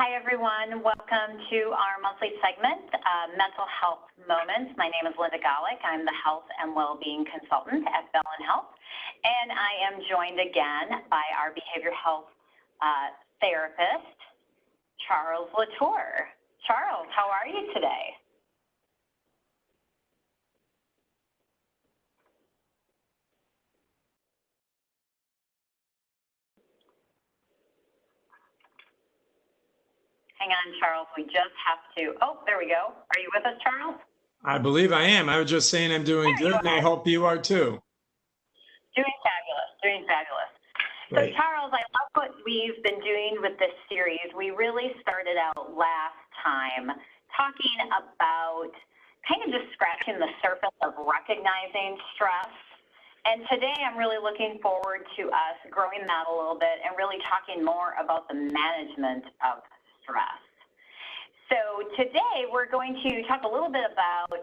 Hi, everyone. Welcome to our monthly segment, Mental Health Moments. My name is Linda Golick. I'm the Health and Wellbeing Consultant at Bellin Health, and I am joined again by our behavioral health therapist, Charles LaTorre. Charles, how are you today? Hang on, Charles. We just have to, oh, there we go. Are you with us, Charles? I believe I am. I was just saying I'm doing good, and I hope you are too. Doing fabulous, doing fabulous. Great. So Charles, I love what we've been doing with this series. We really started out last time talking about kind of just scratching the surface of recognizing stress. And today I'm really looking forward to us growing that a little bit and really talking more about the management of stress. So today we're going to talk a little bit about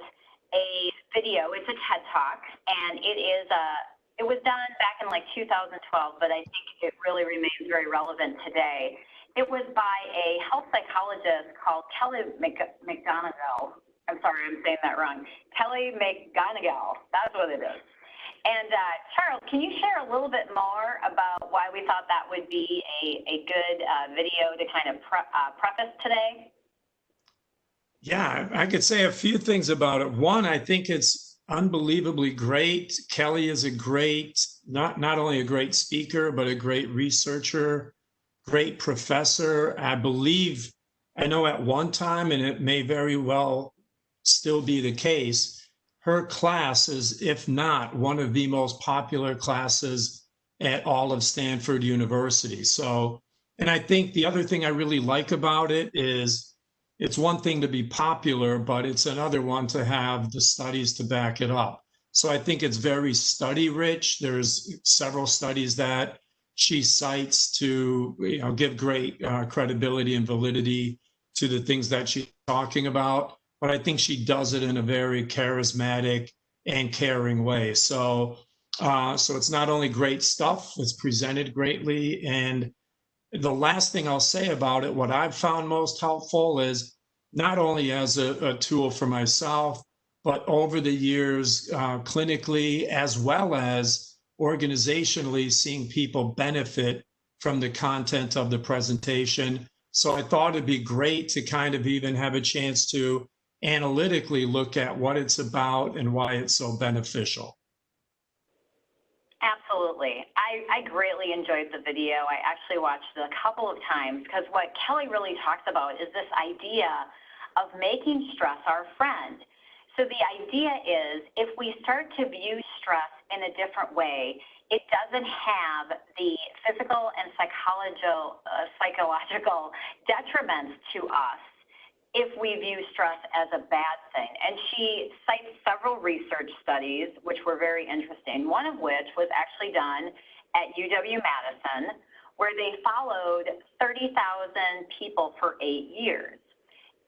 a video. It's a TED Talk, and it was done back in like 2012, but I think it really remains very relevant today. It was by a health psychologist called Kelly McGonigal. I'm sorry, I'm saying that wrong. Kelly McGonigal, that's what it is. And Charles, can you share a little bit more about why we thought that would be a good video to kind of preface today? Yeah, I could say a few things about it. One, I think it's unbelievably great. Kelly is a great, not only a great speaker, but a great researcher, great professor. I know at one time, and it may very well still be the case, her class is, if not one of the most popular classes at all of Stanford University. So, and I think the other thing I really like about it is it's one thing to be popular, but it's another one to have the studies to back it up. So I think it's very study rich. There's several studies that she cites to give great credibility and validity to the things that she's talking about. But I think she does it in a very charismatic and caring way. So it's not only great stuff, it's presented greatly. And the last thing I'll say about it, what I've found most helpful is not only as a tool for myself, but over the years, clinically, as well as organizationally, seeing people benefit from the content of the presentation. So I thought it'd be great to kind of even have a chance to analytically look at what it's about and why it's so beneficial. Absolutely. I greatly enjoyed the video. I actually watched it a couple of times because what Kelly really talks about is this idea of making stress our friend. So the idea is if we start to view stress in a different way, it doesn't have the physical and psychological detriments to us if we view stress as a bad thing. And she cites several research studies, which were very interesting, one of which was actually done at UW-Madison, where they followed 30,000 people for 8 years.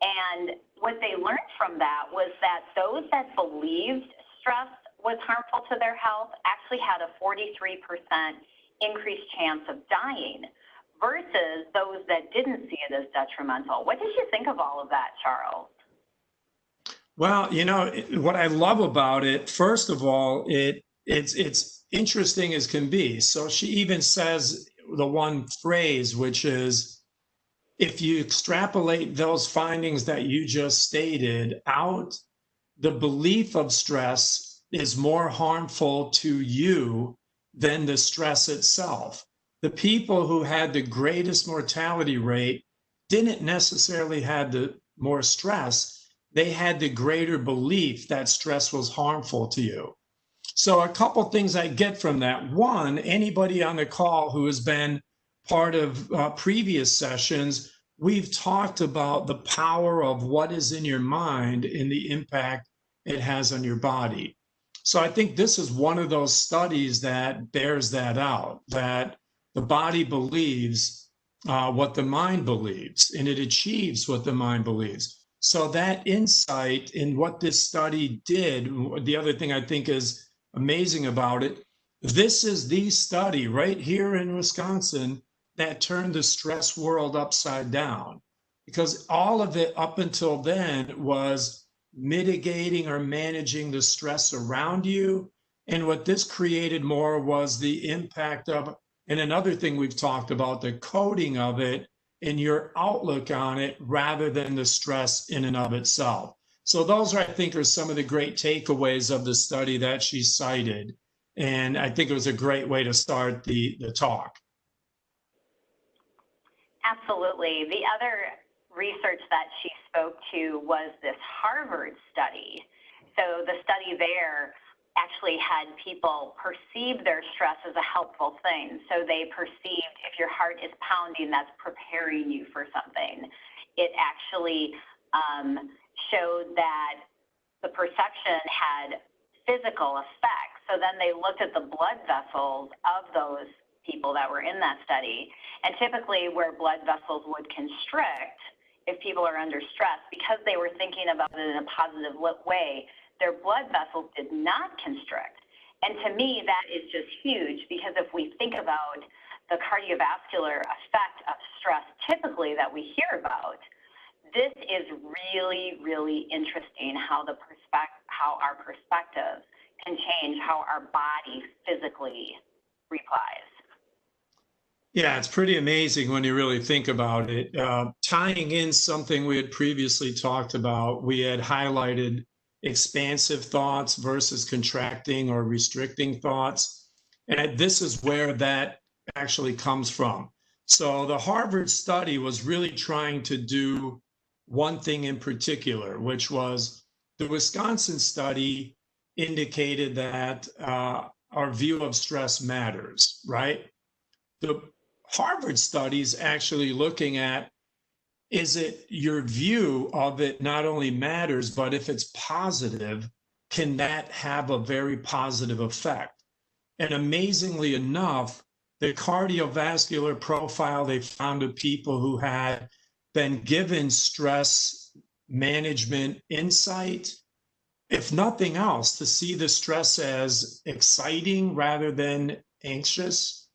And what they learned from that was that those that believed stress was harmful to their health actually had a 43% increased chance of dying, versus those that didn't see it as detrimental. What did you think of all of that, Charles? Well, what I love about it, first of all, it's interesting as can be. So she even says the one phrase, which is, if you extrapolate those findings that you just stated out, the belief of stress is more harmful to you than the stress itself. The people who had the greatest mortality rate didn't necessarily have the more stress. They had the greater belief that stress was harmful to you. So a couple things I get from that. One, anybody on the call who has been part of previous sessions, we've talked about the power of what is in your mind and the impact it has on your body. So I think this is one of those studies that bears that out, that the body believes what the mind believes, and it achieves what the mind believes. So that insight in what this study did, the other thing I think is amazing about it, this is the study right here in Wisconsin that turned the stress world upside down. because all of it up until then was mitigating or managing the stress around you. And what this created more was the impact of, and another thing we've talked about, the coding of it and your outlook on it rather than the stress in and of itself. So those, I think, are some of the great takeaways of the study that she cited. And I think it was a great way to start the talk. Absolutely. The other research that she spoke to was this Harvard study. So the study there actually had people perceive their stress as a helpful thing. So they perceived if your heart is pounding, that's preparing you for something. It actually showed that the perception had physical effects. So then they looked at the blood vessels of those people that were in that study. And typically where blood vessels would constrict, if people are under stress, because they were thinking about it in a positive way, their blood vessels did not constrict. And to me, that is just huge, because if we think about the cardiovascular effect of stress typically that we hear about, this is really, really interesting how our perspective can change how our body physically replies. Yeah, it's pretty amazing when you really think about it. Tying in something we had previously talked about, we had highlighted expansive thoughts versus contracting or restricting thoughts. And this is where that actually comes from. So the Harvard study was really trying to do one thing in particular, which was the Wisconsin study indicated that our view of stress matters, right? The Harvard study is actually looking at, is it your view of it not only matters, but if it's positive, can that have a very positive effect? And amazingly enough, the cardiovascular profile they found of people who had been given stress management insight, if nothing else, to see the stress as exciting rather than anxious,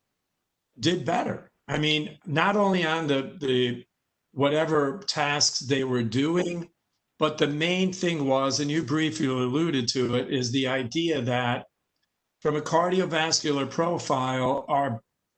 did better. I mean, not only on the whatever tasks they were doing, but the main thing was, and you briefly alluded to it, is the idea that from a cardiovascular profile,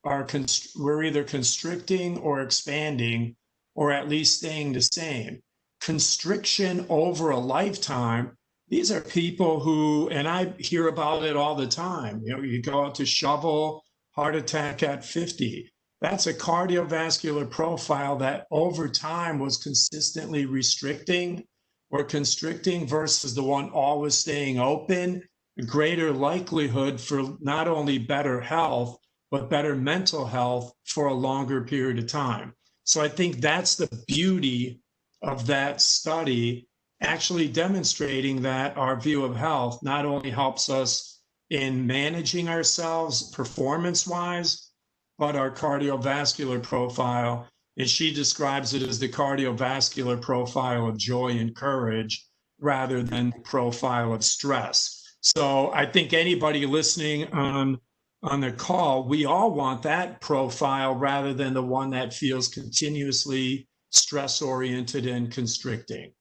we're either constricting or expanding, or at least staying the same. Constriction over a lifetime, these are people who, and I hear about it all the time, you go out to shovel, heart attack at 50. That's a cardiovascular profile that over time was consistently restricting or constricting versus the one always staying open, a greater likelihood for not only better health, but better mental health for a longer period of time. So I think that's the beauty of that study, actually demonstrating that our view of health not only helps us in managing ourselves performance-wise, but our cardiovascular profile, and she describes it as the cardiovascular profile of joy and courage rather than the profile of stress. So I think anybody listening on the call, we all want that profile rather than the one that feels continuously stress-oriented and constricting.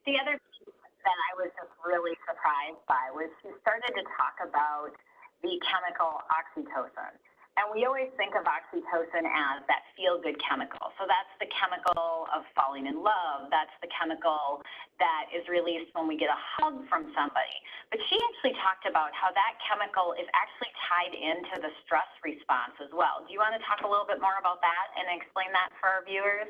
The other piece that I was just really surprised by was she started to talk about the chemical oxytocin. And we always think of oxytocin as that feel-good chemical. So that's the chemical of falling in love. That's the chemical that is released when we get a hug from somebody. But she actually talked about how that chemical is actually tied into the stress response as well. Do you want to talk a little bit more about that and explain that for our viewers?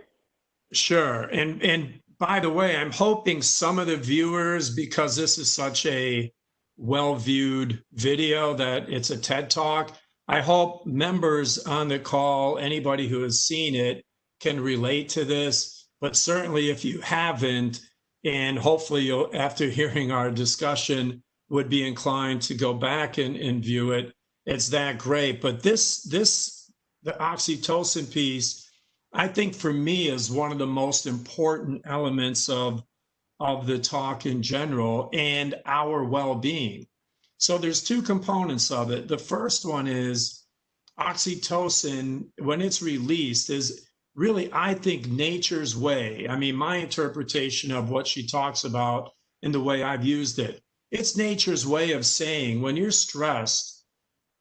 Sure. And by the way, I'm hoping some of the viewers, because this is such a well-viewed video that it's a TED Talk, I hope members on the call, anybody who has seen it, can relate to this. But certainly if you haven't, and hopefully you'll, after hearing our discussion, would be inclined to go back and view it, it's that great. But the oxytocin piece, I think for me is one of the most important elements of the talk in general and our well-being. So there's two components of it. The first one is oxytocin, when it's released, is really, I think, nature's way. I mean, my interpretation of what she talks about and the way I've used it, it's nature's way of saying when you're stressed,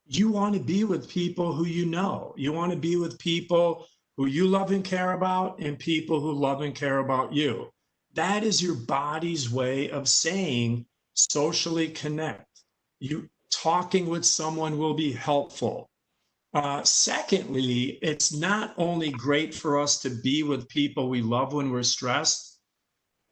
you want to be with people who you know. You want to be with people who you love and care about and people who love and care about you. That is your body's way of saying socially connect. You talking with someone will be helpful. Secondly, it's not only great for us to be with people we love when we're stressed,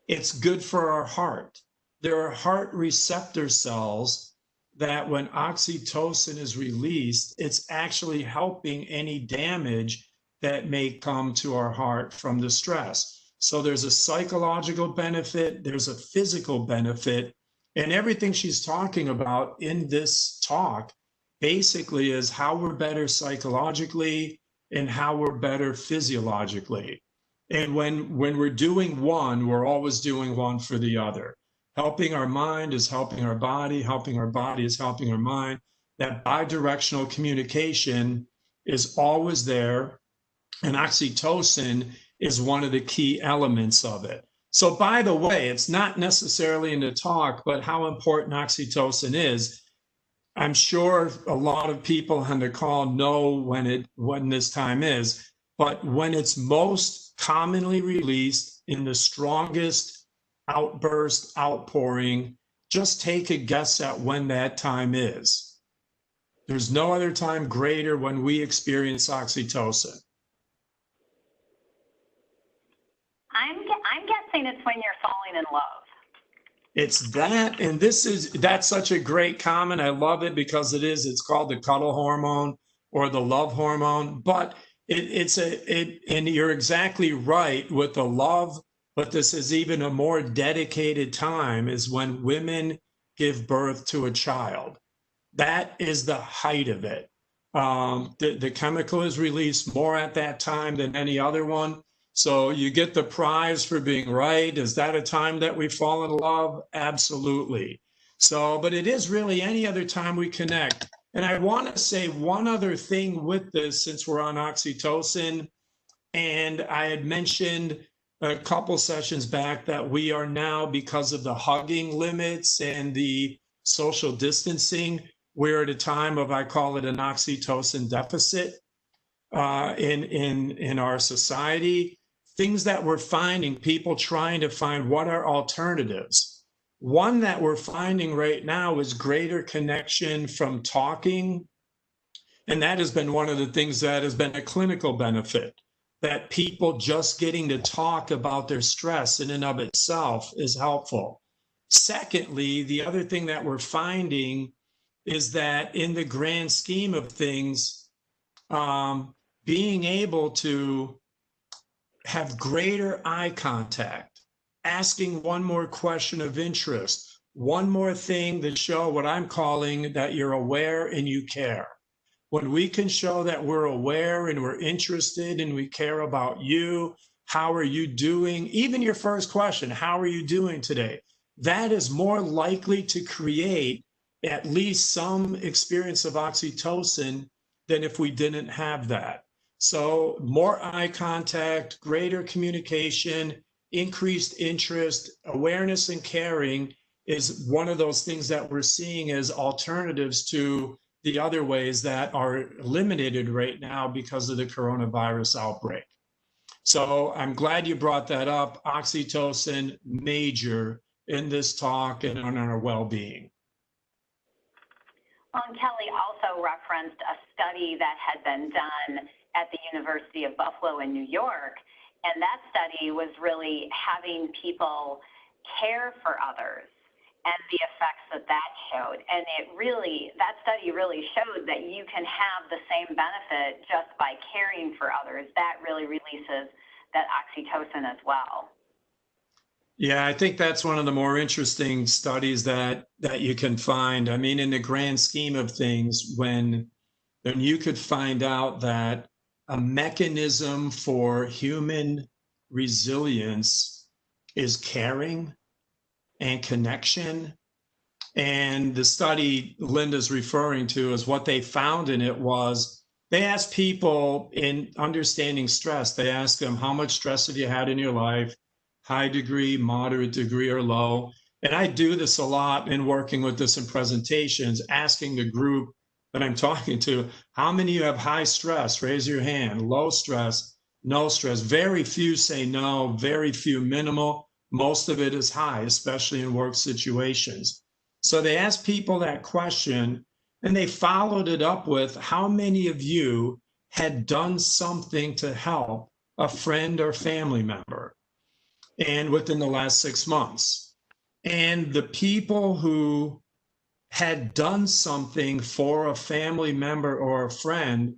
it's good for our heart. There are heart receptor cells that when oxytocin is released, it's actually helping any damage that may come to our heart from the stress. So there's a psychological benefit, there's a physical benefit, and everything she's talking about in this talk basically is how we're better psychologically and how we're better physiologically. And when we're doing one, we're always doing one for the other. Helping our mind is helping our body is helping our mind. That bidirectional communication is always there. And oxytocin is one of the key elements of it. So, by the way, it's not necessarily in the talk, but how important oxytocin is. I'm sure a lot of people on the call know when this time is, but when it's most commonly released in the strongest outburst, outpouring, just take a guess at when that time is. There's no other time greater when we experience oxytocin. I'm guessing it's when you're falling in love. It's that, and that's such a great comment. I love it because it's called the cuddle hormone or the love hormone, but and you're exactly right with the love, but this is even a more dedicated time is when women give birth to a child. That is the height of it. The chemical is released more at that time than any other one. So you get the prize for being right. Is that a time that we fall in love? Absolutely. So, but it is really any other time we connect. And I want to say one other thing with this, since we're on oxytocin, and I had mentioned a couple sessions back that we are now, because of the hugging limits and the social distancing, we're at a time of, I call it an oxytocin deficit in our society. Things that we're finding, people trying to find what are alternatives. One that we're finding right now is greater connection from talking. And that has been one of the things that has been a clinical benefit, that people just getting to talk about their stress in and of itself is helpful. Secondly, the other thing that we're finding is that in the grand scheme of things, being able to have greater eye contact, asking one more question of interest, one more thing that show what I'm calling that you're aware and you care. When we can show that we're aware and we're interested and we care about you, how are you doing? Even your first question, how are you doing today? That is more likely to create at least some experience of oxytocin than if we didn't have that. So more eye contact, greater communication, increased interest, awareness and caring is one of those things that we're seeing as alternatives to the other ways that are eliminated right now because of the coronavirus outbreak. So I'm glad you brought that up. Oxytocin, major in this talk and on our well-being. Well, and Kelly also referenced a study that had been done at the University of Buffalo in New York, and that study was really having people care for others and the effects that that showed. And that study really showed that you can have the same benefit just by caring for others. That really releases that oxytocin as well. Yeah, I think that's one of the more interesting studies that you can find. I mean, in the grand scheme of things, when you could find out that a mechanism for human resilience is caring and connection. And the study Linda's referring to is what they found in it was they ask people in understanding stress, they ask them, how much stress have you had in your life? High degree, moderate degree, or low? And I do this a lot in working with this in presentations, asking the group that I'm talking to, how many of you have high stress? Raise your hand. Low stress, no stress. Very few say no, very few minimal. Most of it is high, especially in work situations. So they asked people that question, and they followed it up with, how many of you had done something to help a friend or family member and within the last 6 months? And the people who had done something for a family member or a friend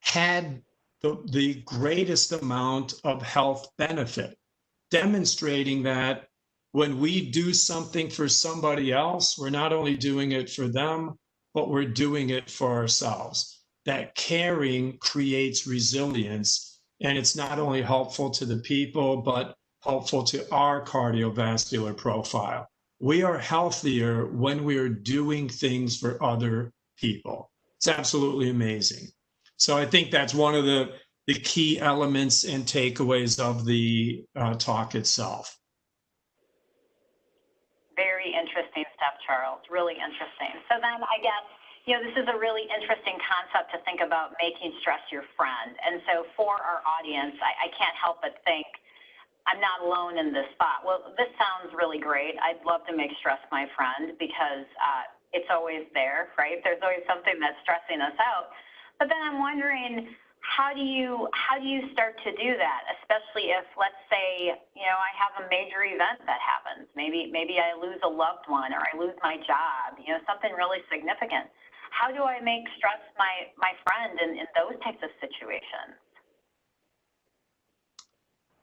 had the greatest amount of health benefit, demonstrating that when we do something for somebody else, we're not only doing it for them, but we're doing it for ourselves. That caring creates resilience, and it's not only helpful to the people, but helpful to our cardiovascular profile. We are healthier when we are doing things for other people. It's absolutely amazing. So I think that's one of the key elements and takeaways of the talk itself. Very interesting stuff, Charles. Really interesting. So then I guess, this is a really interesting concept to think about, making stress your friend. And so for our audience, I can't help but think, I'm not alone in this spot. Well, this sounds really great. I'd love to make stress my friend because it's always there, right? There's always something that's stressing us out. But then I'm wondering, how do you start to do that? Especially if, let's say, I have a major event that happens. Maybe I lose a loved one, or I lose my job. Something really significant. How do I make stress my friend in those types of situations?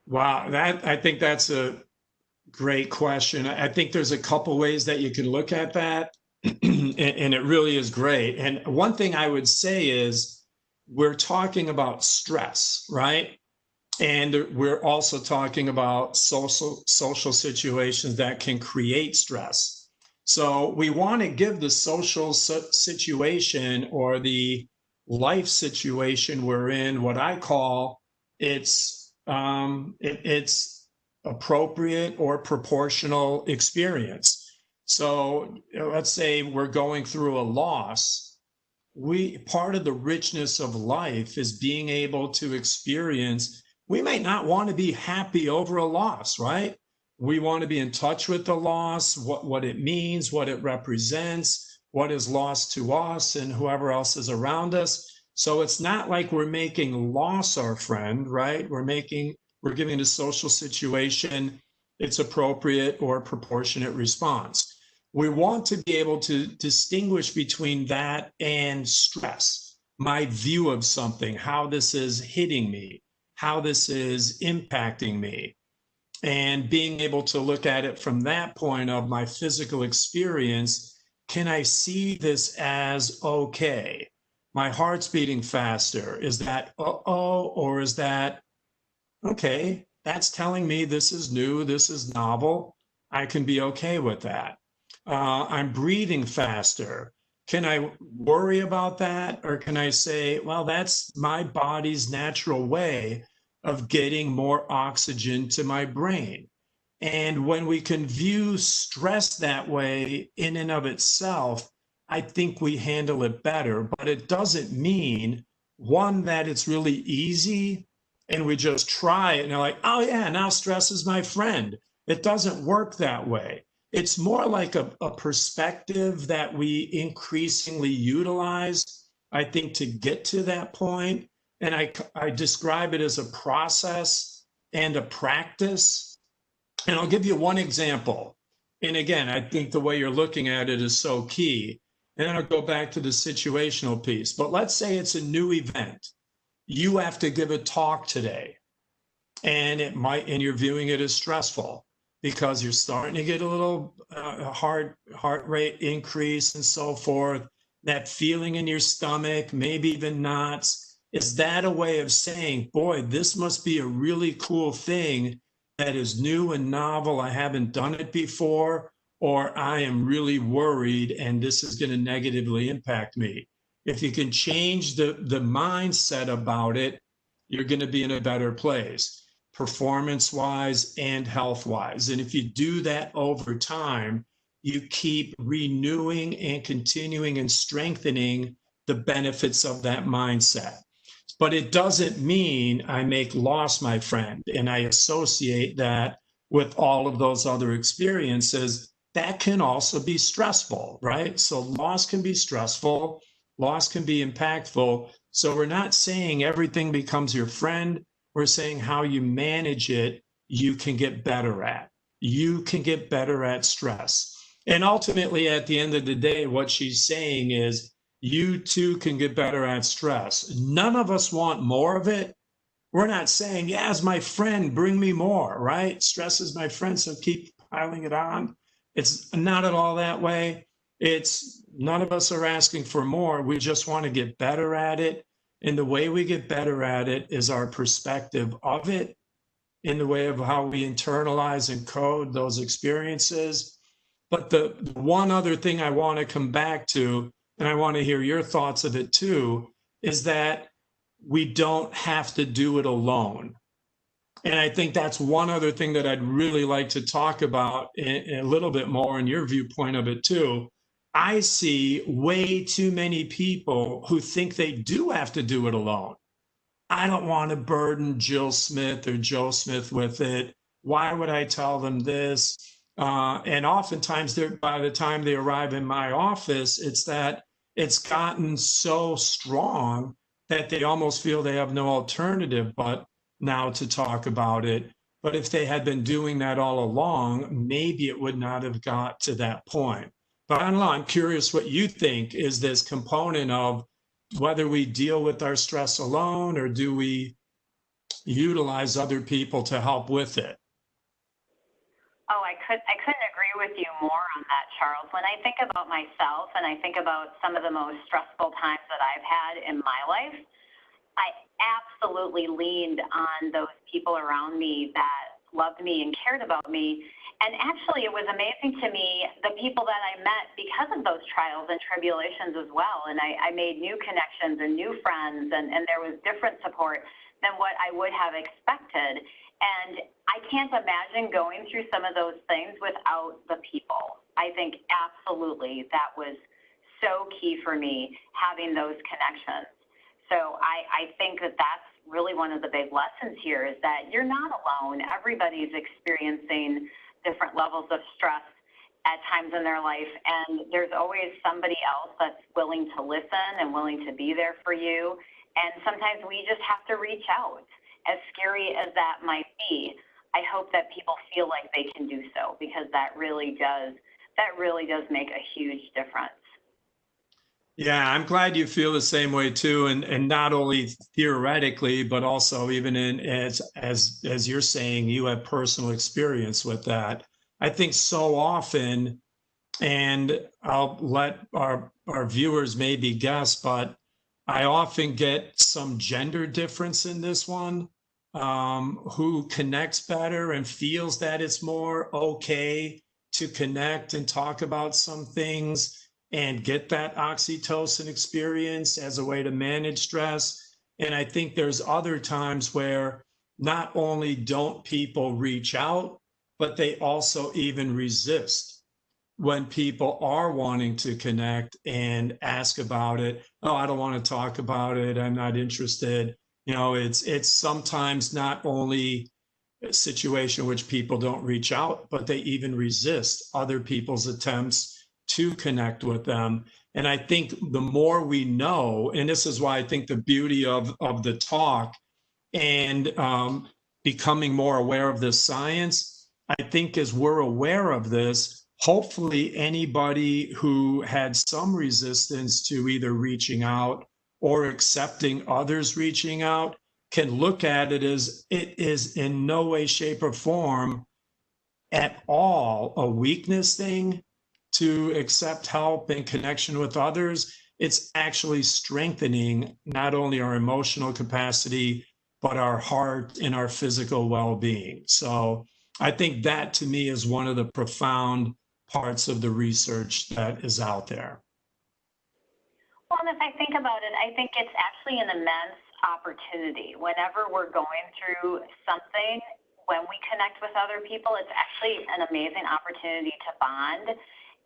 Wow, I think that's a great question. I think there's a couple ways that you can look at that, and it really is great. And one thing I would say is, we're talking about stress, right? And we're also talking about social situations that can create stress. So we want to give the social situation or the life situation we're in what I call it's appropriate or proportional experience. So let's say we're going through a loss. Part of the richness of life is being able to experience. We might not want to be happy over a loss, right? We want to be in touch with the loss, what it means, what it represents, what is lost to us and whoever else is around us. So it's not like we're making loss our friend, right? We're giving the social situation its appropriate or proportionate response. We want to be able to distinguish between that and stress, my view of something, how this is hitting me, how this is impacting me, and being able to look at it from that point of my physical experience. Can I see this as okay? My heart's beating faster. Is that uh-oh, or is that okay? That's telling me this is new, this is novel. I can be okay with that. I'm breathing faster. Can I worry about that? Or can I say, well, that's my body's natural way of getting more oxygen to my brain? And when we can view stress that way in and of itself, I think we handle it better. But it doesn't mean, one, that it's really easy and we just try it and they're like, oh yeah, now stress is my friend. It doesn't work that way. It's more like a perspective that we increasingly utilize, I think, to get to that point. And I describe it as a process and a practice. And I'll give you one example. And again, I think the way you're looking at it is so key. And then I'll go back to the situational piece. But let's say it's a new event. You have to give a talk today. And you're viewing it as stressful because you're starting to get a little heart rate increase and so forth. That feeling in your stomach, maybe even knots. Is that a way of saying, boy, this must be a really cool thing that is new and novel. I haven't done it before, or I am really worried and this is going to negatively impact me. If you can change the mindset about it, you're going to be in a better place, performance-wise and health-wise. And if you do that over time, you keep renewing and continuing and strengthening the benefits of that mindset. But it doesn't mean I make loss my friend, and I associate that with all of those other experiences. That can also be stressful, right? So loss can be stressful, loss can be impactful. So we're not saying everything becomes your friend. We're saying how you manage it, you can get better at. You can get better at stress. And ultimately, at the end of the day, what she's saying is you too can get better at stress. None of us want more of it. We're not saying, yeah, as my friend, bring me more, right? Stress is my friend, so keep piling it on. It's not at all that way. It's none of us are asking for more. We just want to get better at it. And the way we get better at it is our perspective of it, in the way of how we internalize and code those experiences. But the one other thing I want to come back to, and I want to hear your thoughts of it too, is that we don't have to do it alone. And I think that's one other thing that I'd really like to talk about a little bit more in your viewpoint of it too. I see way too many people who think they do have to do it alone. I don't want to burden Jill Smith or Joe Smith with it. Why would I tell them this? And oftentimes, by the time they arrive in my office, it's that it's gotten so strong that they almost feel they have no alternative but now to talk about it. But if they had been doing that all along, maybe it would not have got to that point. But I don't know, I'm curious what you think is this component of whether we deal with our stress alone or do we utilize other people to help with it? Oh, I couldn't agree with you more on that, Charles. When I think about myself and I think about some of the most stressful times that I've had in my life, I absolutely leaned on those people around me that loved me and cared about me. And actually, it was amazing to me, the people that I met because of those trials and tribulations as well. And I made new connections and new friends, and there was different support than what I would have expected. And I can't imagine going through some of those things without the people. I think absolutely that was so key for me, having those connections. So I think that that's really one of the big lessons here, is that you're not alone. Everybody's experiencing different levels of stress at times in their life, and there's always somebody else that's willing to listen and willing to be there for you. And sometimes we just have to reach out. As scary as that might be, I hope that people feel like they can do so, because that really does make a huge difference. Yeah, I'm glad you feel the same way too, and not only theoretically, but also even in as you're saying, you have personal experience with that. I think so often, and I'll let our viewers maybe guess, but I often get some gender difference in this one. Who connects better and feels that it's more okay to connect and talk about some things and get that oxytocin experience as a way to manage stress. And I think there's other times where not only don't people reach out, but they also even resist when people are wanting to connect and ask about it. Oh, I don't want to talk about it. I'm not interested. You know, it's sometimes not only a situation in which people don't reach out, but they even resist other people's attempts to connect with them. And I think the more we know, and this is why I think the beauty of the talk and becoming more aware of this science, I think as we're aware of this, hopefully anybody who had some resistance to either reaching out or accepting others reaching out can look at it as it is in no way, shape, or form at all a weakness thing to accept help and connection with others. It's actually strengthening not only our emotional capacity, but our heart and our physical well-being. So I think that to me is one of the profound parts of the research that is out there. Well, Well, and if I think about it, I think it's actually an immense opportunity. Whenever we're going through something, when we connect with other people, it's actually an amazing opportunity to bond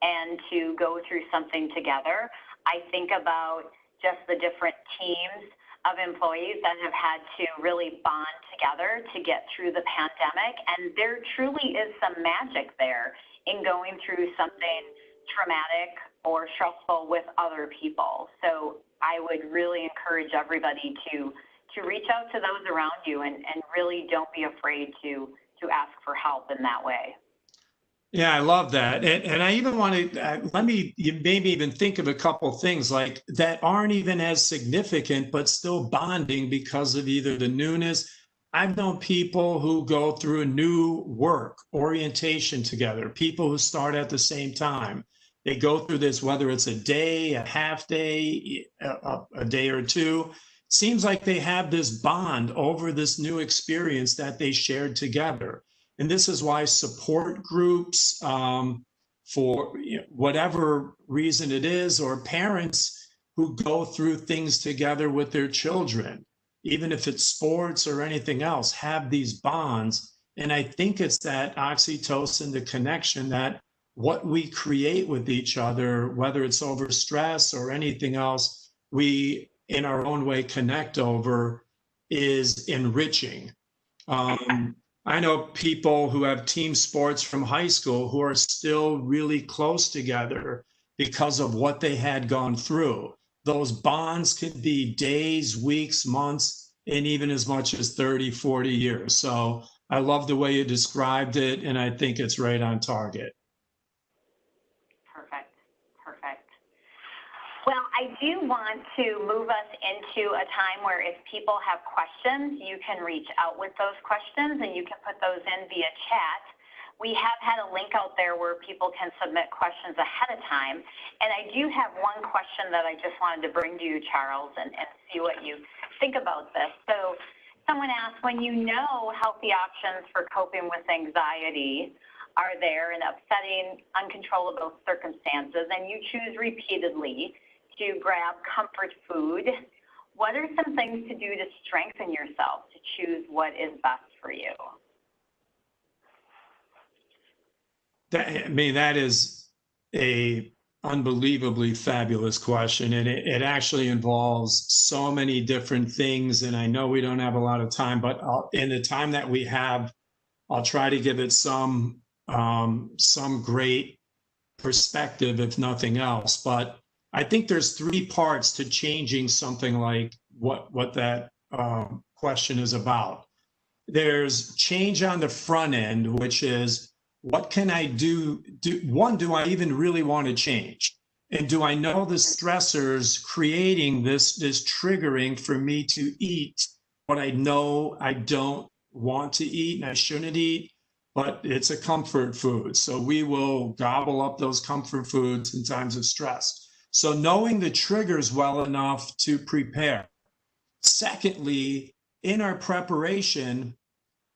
and to go through something together. I think about just the different teams of employees that have had to really bond together to get through the pandemic. And there truly is some magic there in going through something traumatic or stressful with other people. So I would really encourage everybody to reach out to those around you and really don't be afraid to ask for help in that way. Yeah, I love that. And I even want to, you maybe even think of a couple things like that aren't even as significant, but still bonding because of either the newness. I've known people who go through a new work orientation together, people who start at the same time. They go through this, whether it's a day, a half day, a day or two. Seems like they have this bond over this new experience that they shared together. And this is why support groups, for whatever reason it is, or parents who go through things together with their children, even if it's sports or anything else, have these bonds. And I think it's that oxytocin, the connection, that what we create with each other, whether it's over stress or anything else, we in our own way connect over, is enriching. I know people who have team sports from high school who are still really close together because of what they had gone through. Those bonds could be days, weeks, months, and even as much as 30, 40 years. So I love the way you described it, and I think it's right on target. Perfect. Well, I do want to move us into a time where if people have questions, you can reach out with those questions and you can put those in via chat. We have had a link out there where people can submit questions ahead of time. And I do have one question that I just wanted to bring to you, Charles, and see what you think about this. So someone asked, when you know healthy options for coping with anxiety are there in upsetting, uncontrollable circumstances, and you choose repeatedly to grab comfort food, what are some things to do to strengthen yourself to choose what is best for you? That is a unbelievably fabulous question. And it actually involves so many different things. And I know we don't have a lot of time, but in the time that we have, I'll try to give it some great perspective, if nothing else. But I think there's three parts to changing something like what that question is about. There's change on the front end, which is, what can I do? Do I even really want to change? And do I know the stressors creating this triggering for me to eat what I know I don't want to eat and I shouldn't eat, but it's a comfort food. So we will gobble up those comfort foods in times of stress. So knowing the triggers well enough to prepare. Secondly, in our preparation,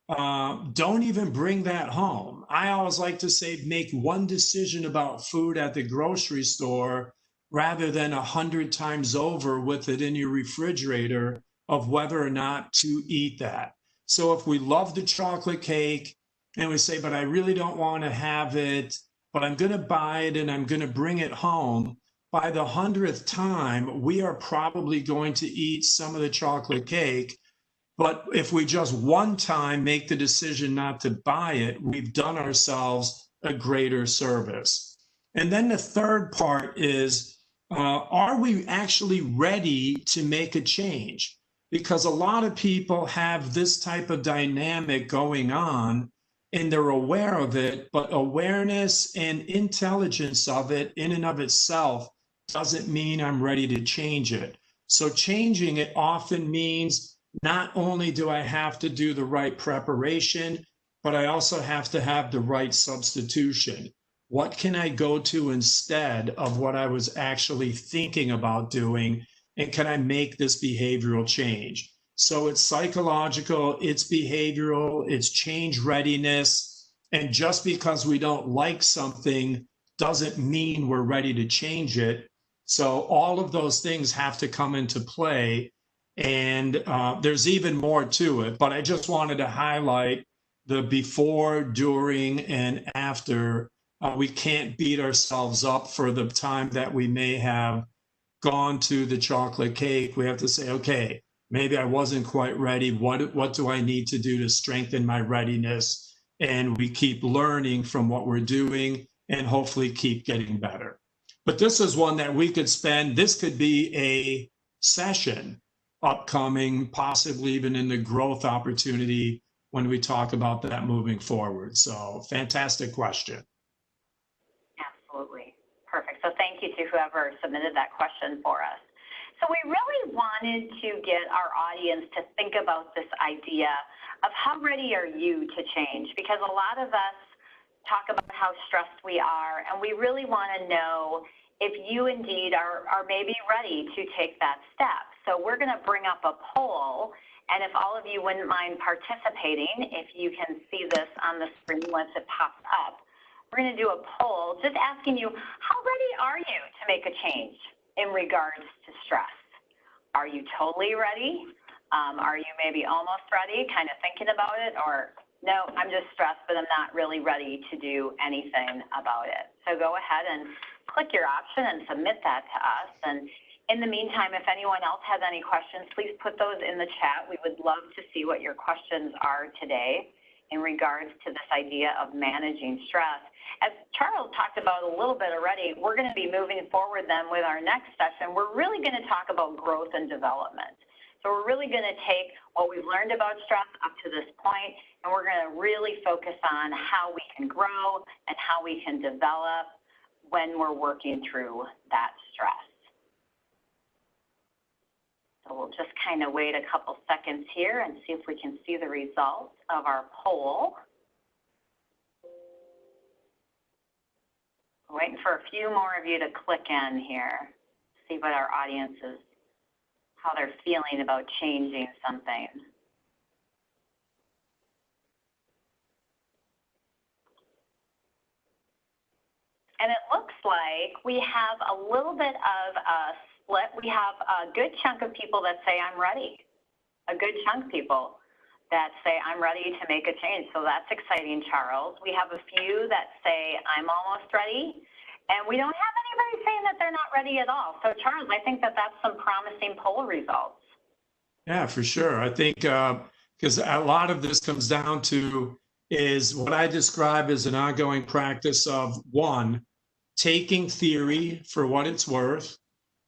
don't even bring that home. I always like to say, make one decision about food at the grocery store rather than 100 times over with it in your refrigerator of whether or not to eat that. So if we love the chocolate cake and we say, but I really don't want to have it, but I'm going to buy it and I'm going to bring it home, by the 100th time, we are probably going to eat some of the chocolate cake. But if we just one time make the decision not to buy it, we've done ourselves a greater service. And then the third part is, are we actually ready to make a change? Because a lot of people have this type of dynamic going on and they're aware of it, but awareness and intelligence of it in and of itself doesn't mean I'm ready to change it. So changing it often means not only do I have to do the right preparation, but I also have to have the right substitution. What can I go to instead of what I was actually thinking about doing? And can I make this behavioral change? So it's psychological, it's behavioral, it's change readiness. And just because we don't like something doesn't mean we're ready to change it. So all of those things have to come into play. And there's even more to it, but I just wanted to highlight the before, during, and after. We can't beat ourselves up for the time that we may have gone to the chocolate cake. We have to say, okay, maybe I wasn't quite ready. What do I need to do to strengthen my readiness? And we keep learning from what we're doing and hopefully keep getting better. But this is one that we could spend, this could be a session upcoming, possibly even in the growth opportunity when we talk about that moving forward. So fantastic question. Absolutely. Perfect. So thank you to whoever submitted that question for us. So we really wanted to get our audience to think about this idea of how ready are you to change? Because a lot of us talk about how stressed we are, and we really want to know if you indeed are maybe ready to take that step. So we're going to bring up a poll, and if all of you wouldn't mind participating, if you can see this on the screen once it pops up, we're going to do a poll just asking you, how ready are you to make a change in regards to stress? Are you totally ready? Are you maybe almost ready, kind of thinking about it? Or, no, I'm just stressed, but I'm not really ready to do anything about it. So go ahead and click your option and submit that to us. And in the meantime, if anyone else has any questions, please put those in the chat. We would love to see what your questions are today in regards to this idea of managing stress. As Charles talked about a little bit already, we're going to be moving forward then with our next session. We're really going to talk about growth and development. So we're really going to take what we've learned about stress up to this point, and we're going to really focus on how we can grow and how we can develop when we're working through that stress. So we'll just kind of wait a couple seconds here and see if we can see the results of our poll. We're waiting for a few more of you to click in here, see what our audience is, how they're feeling about changing something. And it looks like we have a little bit of a split. We have a good chunk of people that say, I'm ready. A good chunk of people that say, I'm ready to make a change. So that's exciting, Charles. We have a few that say, I'm almost ready. And we don't have anybody saying that they're not ready at all. So Charles, I think that that's some promising poll results. Yeah, for sure. I think because a lot of this comes down to is what I describe as an ongoing practice of one, taking theory for what it's worth,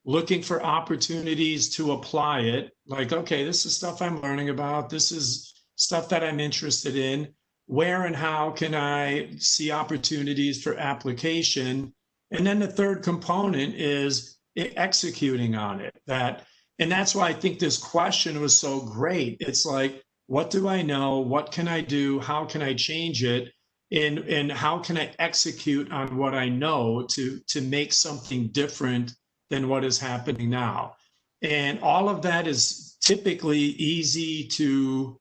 looking for opportunities to apply it. Like, okay, this is stuff I'm learning about. This is stuff that I'm interested in. Where and how can I see opportunities for application? And then the third component is executing on it. And that's why I think this question was so great. It's like, what do I know? What can I do? How can I change it? And how can I execute on what I know to make something different than what is happening now? And all of that is typically easy to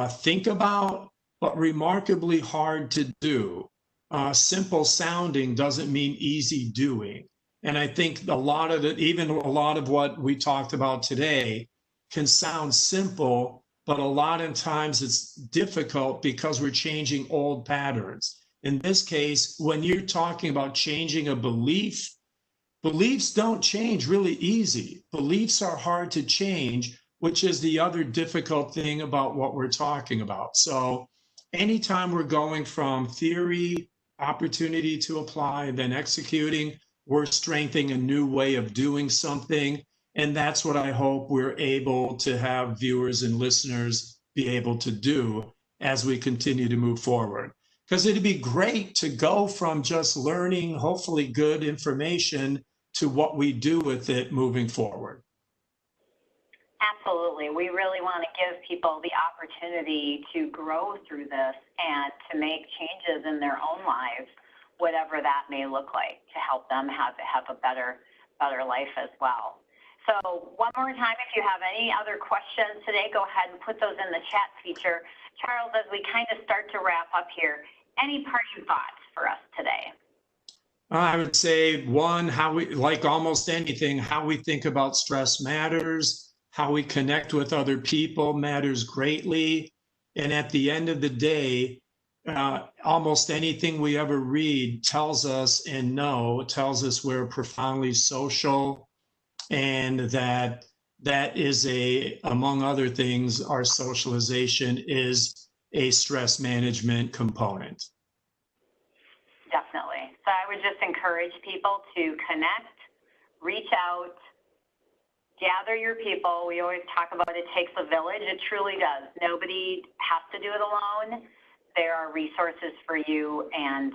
think about, but remarkably hard to do. Simple sounding doesn't mean easy doing. And I think a lot of it, even a lot of what we talked about today, can sound simple, but a lot of times it's difficult because we're changing old patterns. In this case, when you're talking about changing a belief, beliefs don't change really easy. Beliefs are hard to change, which is the other difficult thing about what we're talking about. So anytime we're going from theory, opportunity to apply, then executing, we're strengthening a new way of doing something. And that's what I hope we're able to have viewers and listeners be able to do as we continue to move forward. Because it'd be great to go from just learning, hopefully good information, to what we do with it moving forward. Absolutely. We really want to give people the opportunity to grow through this and to make changes in their own lives, whatever that may look like, to help them have a better life as well. So one more time, if you have any other questions today, go ahead and put those in the chat feature. Charles, as we kind of start to wrap up here, any parting thoughts for us today? I would say one, how we, like almost anything, how we think about stress matters, how we connect with other people matters greatly. And at the end of the day, almost anything we ever read tells us tells us we're profoundly social, and that is among other things, our socialization is a stress management component. Definitely. So I would just encourage people to connect, reach out, gather your people. We always talk about it takes a village. It truly does. Nobody has to do it alone. There are resources for you, and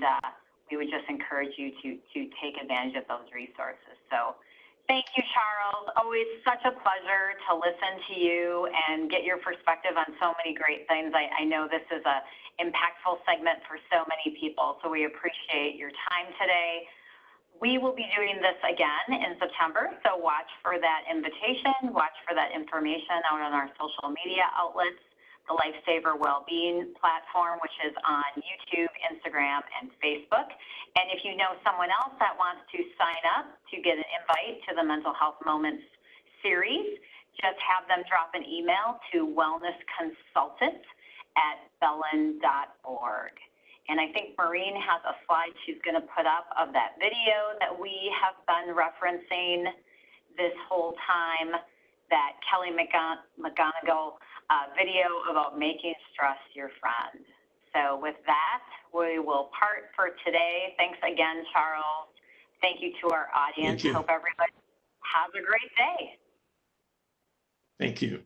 we would just encourage you to take advantage of those resources. So thank you, Charles. Always such a pleasure to listen to you and get your perspective on so many great things. I know this is a impactful segment for so many people, so we appreciate your time today. We will be doing this again in September, so watch for that invitation, watch for that information out on our social media outlets, the Lifesaver Wellbeing platform, which is on YouTube, Instagram, and Facebook. And if you know someone else that wants to sign up to get an invite to the Mental Health Moments series, just have them drop an email to wellnessconsultant@bellin.org. And I think Maureen has a slide she's going to put up of that video that we have been referencing this whole time, that Kelly McGonigal video about making stress your friend. So with that, we will part for today. Thanks again, Charles. Thank you to our audience. Hope everybody has a great day. Thank you.